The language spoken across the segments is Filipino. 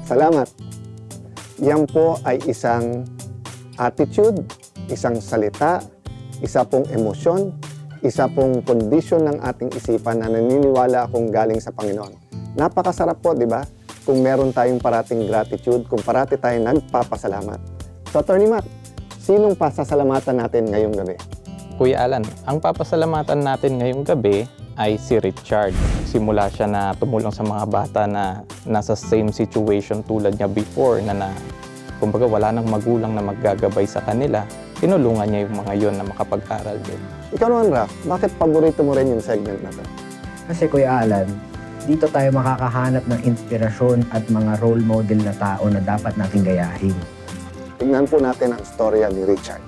Salamat. Yan po ay isang attitude, isang salita, isa pong emosyon, isa pong kondisyon ng ating isipan na naniniwala akong galing sa Panginoon. Napakasarap po, di ba? Kung meron tayong parating gratitude, kung parati tayong nagpapasalamat. So, Attorney Mac, sinong pasasalamatan natin ngayong gabi? Kuya Alan, ang papasalamatan natin ngayong gabi ay si Richard. Simula siya na tumulong sa mga bata na nasa same situation tulad niya before na kumbaga wala nang magulang na maggagabay sa kanila. Tinulungan niya yung mga yon na makapag-aral din. Ikaw naman, Raf, bakit paborito mo rin yung segment na to? Kasi Kuya Alan, dito tayo makakahanap ng inspirasyon at mga role model na tao na dapat nating gayahin. Tingnan po natin ang storya ni Richard.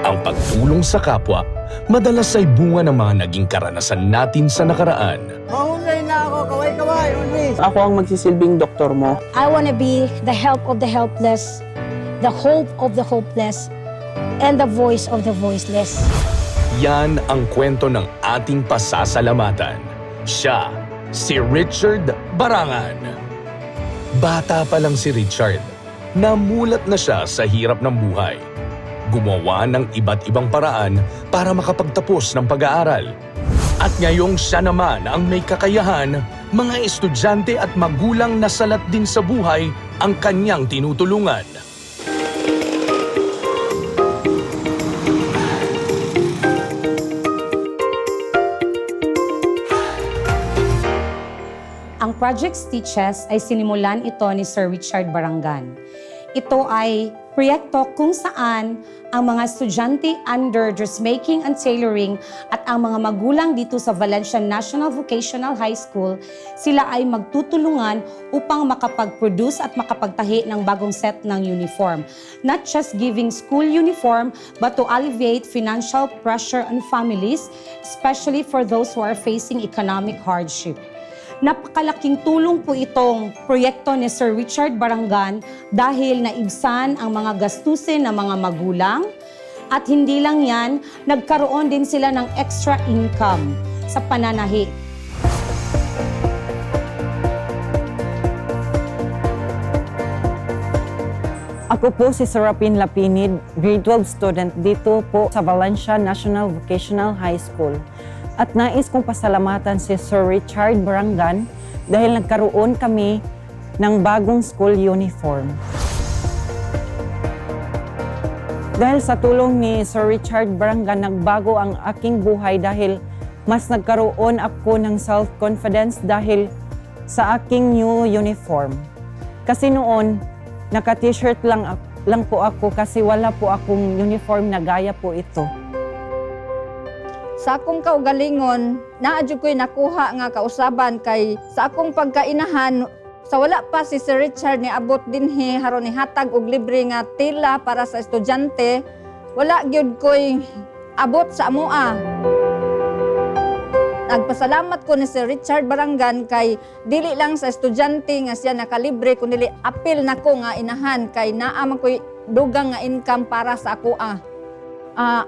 Ang pagtulong sa kapwa, madalas ay bunga ng mga naging karanasan natin sa nakaraan. Mahunay na ako, kaway-kaway, always! Ako ang magsisilbing doktor mo. I want to be the help of the helpless, the hope of the hopeless, and the voice of the voiceless. Yan ang kwento ng ating pasasalamatan. Siya, si Richard Barangan. Bata pa lang si Richard, namulat na siya sa hirap ng buhay. Gumawa ng iba't ibang paraan para makapagtapos ng pag-aaral. At ngayong siya naman ang may kakayahan, mga estudyante at magulang na salat din sa buhay ang kanyang tinutulungan. Ang Project Stitches ay sinimulan ito ni Sir Richard Barangan. Ito ay proyekto kung saan ang mga estudyante under dressmaking and tailoring at ang mga magulang dito sa Valencia National Vocational High School, sila ay magtutulungan upang makapag-produce at makapagtahi ng bagong set ng uniform. Not just giving school uniform, but to alleviate financial pressure on families, especially for those who are facing economic hardship. Napakalaking tulong po itong proyekto ni Sir Richard Barangan dahil naibsan ang mga gastusin ng mga magulang at hindi lang yan, nagkaroon din sila ng extra income sa pananahi. Ako po si Serapin Lapinid, grade 12 student dito po sa Valencia National Vocational High School. At nais kong pasalamatan si Sir Richard Barangan dahil nagkaroon kami ng bagong school uniform. Dahil sa tulong ni Sir Richard Barangan, nagbago ang aking buhay dahil mas nagkaroon ako ng self-confidence dahil sa aking new uniform. Kasi noon, naka-t-shirt lang po ako kasi wala po akong uniform na gaya po ito. Sa akong kaugalingon, naadyo ko'y nakuha nga kausaban kay sa akong pagkainahan, sa wala pa si Sir Richard ni abot dinhi haron ni hatag og libre nga tela para sa estudyante, wala gyud ko'y abot sa amoa. Nagpasalamat ko ni Sir Richard Barangan kay dili lang sa estudyante nga siya nakalibre kundi apil nako nga inahan kay naa man ko'y dugang nga income para sa ako.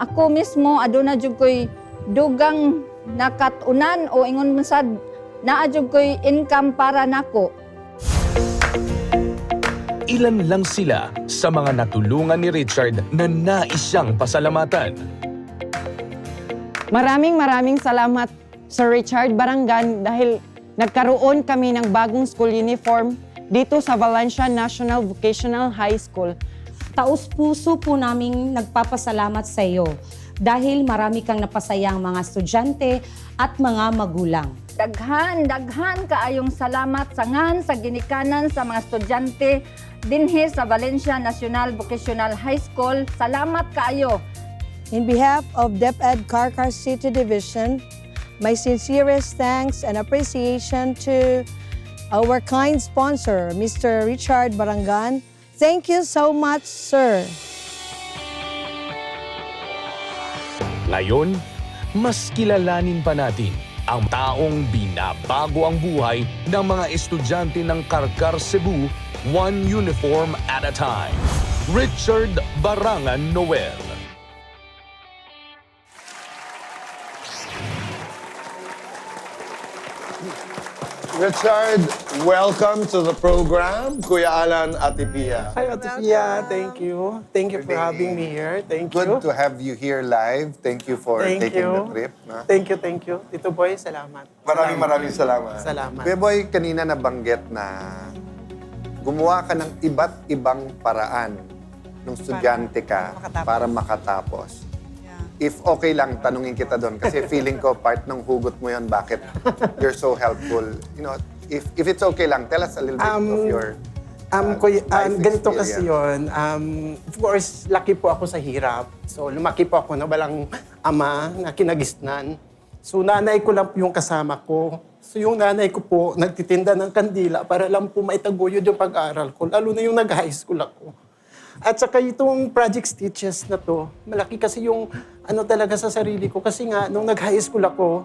Ako mismo aduna jud ko'y dugang nakatunan o ingon man sad naa jud ko'y income para nako. Ilan lang sila sa mga natulungan ni Richard na nais siyang pasalamatan. Maraming salamat Sir Richard Barangan dahil nagkaroon kami ng bagong school uniform dito sa Valencia National Vocational High School. Taos-puso po naming nagpapasalamat sa iyo dahil marami kang napasayang mga estudyante at mga magulang. Daghan kaayong salamat sa ngan sa ginikanan sa mga estudyante dinhi sa Valencia National Vocational High School. Salamat kaayo. In behalf of DepEd Carcar City Division, my sincerest thanks and appreciation to our kind sponsor, Mr. Richard Barangan. Thank you so much, sir. Ngayon, mas kilalanin pa natin ang taong binabago ang buhay ng mga estudyante ng Carcar Cebu, one uniform at a time. Richard Barangan Noel. Richard, welcome to the program. Kuya Alan, Ate Pia. Hi, Ate Pia. Thank you. Thank you for having me here. Thank you. Good to have you here live. Thank you for Thank taking you. the trip. Na? Thank you. Tito Boy, salamat. Maraming salamat. Salamat. Kuya Boy, kanina nabanggit na gumawa ka ng iba't ibang paraan nung estudyante ka para makatapos. If okay lang, tanungin kita doon. Kasi feeling ko, part ng hugot mo yon bakit you're so helpful. You know, if it's okay lang, tell us a little bit of your life ganito kasi experience. yun. Of course, lucky po ako sa hirap. So, lumaki po ako na walang ama na kinagisnan. So, nanay ko lang po yung kasama ko. So, yung nanay ko po, nagtitinda ng kandila para lang po maitaguyod yung pag-aaral ko. Lalo na yung nag-high school ako. At saka itong project stitches na to, malaki kasi yung ano talaga sa sarili ko. Kasi nga, nung nag-high school ako,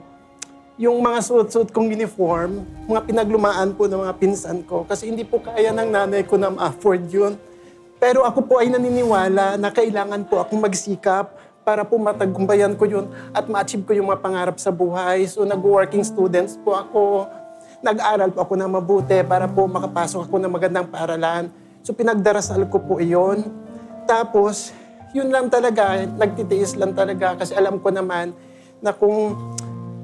yung mga suot-suot kong uniform, mga pinaglumaan po ng mga pinsan ko. Kasi hindi po kaya ng nanay ko na ma-afford yun. Pero ako po ay naniniwala na kailangan po akong magsikap para po matagumpayan ko yun at ma-achieve ko yung mga pangarap sa buhay. So nag-working students po ako. Nag-aral po ako na mabuti para po makapasok ako ng magandang paaralan. So pinagdarasal ko po iyon. Tapos, yun lang talaga, nagtitiis lang talaga kasi alam ko naman na kung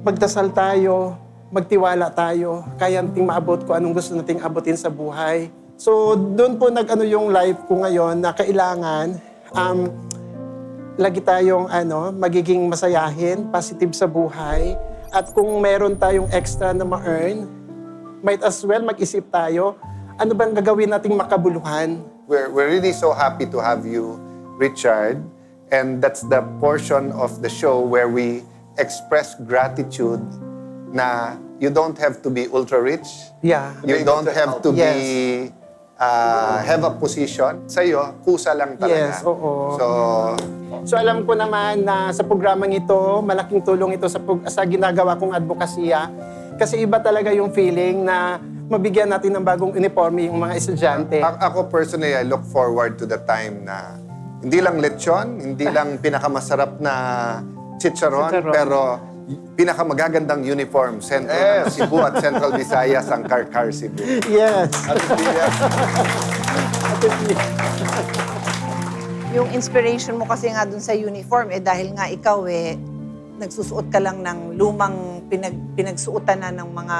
magdasal tayo, magtiwala tayo, kaya nating maabot ko anong gusto nating abutin sa buhay. So, doon po nag-ano yung life ko ngayon na kailangan lagi tayong magiging masayahin, positive sa buhay. At kung meron tayong extra na ma-earn, might as well mag-isip tayo, ano bang gagawin nating makabuluhan? We're really so happy to have you, Richard. And that's the portion of the show where we express gratitude na you don't have to be ultra-rich. Yeah. You don't have to be have a position. Sa'yo, kusa lang talaga. Yes, oo. So, alam ko naman na sa programang ito, malaking tulong ito sa ginagawa kong advokasya. Kasi iba talaga yung feeling na mabigyan natin ng bagong uniforme yung mga estudyante. Ako personally, I look forward to the time na hindi lang lechon, hindi lang pinakamasarap na chicharon, pero pinakamagagandang uniform, Central ng Cebu at Central Visayas ang Karkar Cebu. Yes. Yung inspiration mo kasi nga dun sa uniform, dahil nga ikaw nagsusuot ka lang ng lumang pinagsuotan na ng mga,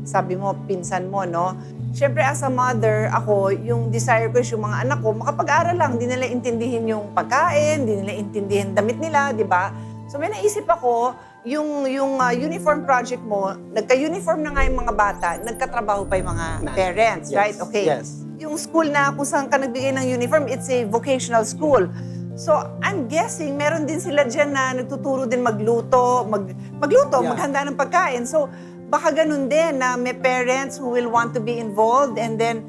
sabi mo, pinsan mo, no? Siyempre, as a mother, ako, yung desire ko is yung mga anak ko, makapag-aral lang, di nila intindihin yung pagkain, di nila intindihin damit nila, di ba? So may naisip ako, yung uniform project mo, nagka-uniform na nga yung mga bata, nagkatrabaho pa yung mga parents, Yes. right? Okay. Yes. Yung school na kung saan ka nagbigay ng uniform, it's a vocational school. So, I'm guessing, meron din sila dyan na nagtuturo din magluto, maghanda ng pagkain. So, baka ganun din na may parents who will want to be involved and then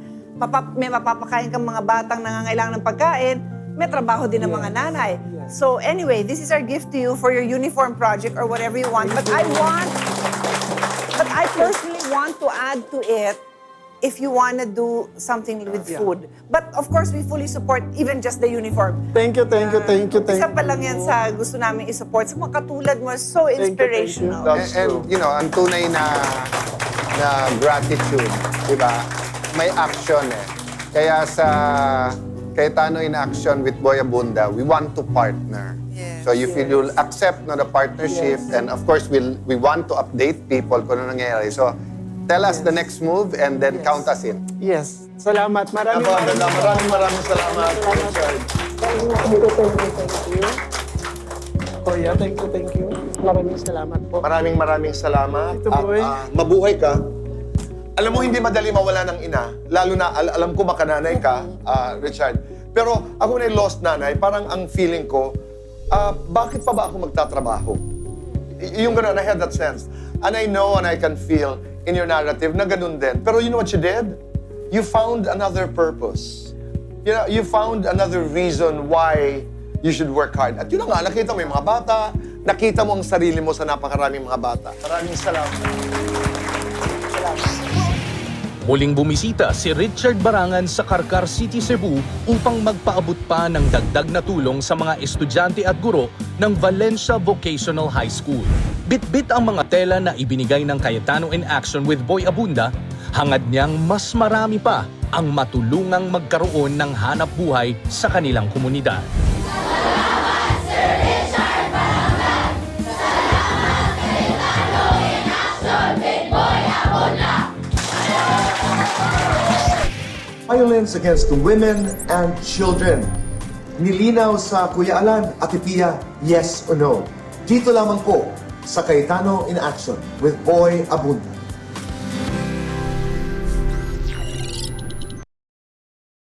may mapapakain kang mga batang nangangailangan ng pagkain, may trabaho din ng mga nanay. So, anyway, this is our gift to you for your uniform project or whatever you want. But I personally want to add to it if you want to do something with food. But of course, we fully support even just the uniform. Thank you. Isa pa lang yan sa gusto namin i-support. Sa mga katulad mo, so inspirational. And you know, ang tunay na gratitude, di ba? May action Kaya sa Cayetano in Action with Boy Abunda, we want to partner. Yes. So if you'll accept the partnership, and of course we want to update people kung ano nangyayari. So tell us the next move and then count us in. Yes. Salamat. Maraming salamat, Richard. Thank you. Kuya, thank you. Maraming salamat po. Maraming salamat. Ito, boy. Mabuhay ka. Alam mo, hindi madali mawala ng ina. Lalo na, alam ko makananay ka, Richard. Pero ako na lost nanay, parang ang feeling ko, bakit pa ba ako magtatrabaho? Yung gano'n, I had that sense. And I know and I can feel in your narrative na ganun din. Pero you know what you did? You found another purpose. You found another reason why you should work hard. At yun na nga, nakita mo yung mga bata, nakita mo ang sarili mo sa napakaraming mga bata. Maraming salamat. Muling bumisita si Richard Barangan sa Karkar City, Cebu upang magpaabot pa ng dagdag na tulong sa mga estudyante at guro ng Valencia Vocational High School. Bit-bit ang mga tela na ibinigay ng Cayetano in Action with Boy Abunda, hangad niyang mas marami pa ang matulungang magkaroon ng hanap buhay sa kanilang komunidad. Violence against women and children. Nilinaw sa Kuya Alan at Pia, yes or no. Dito lamang po sa Cayetano in Action with Boy Abunda.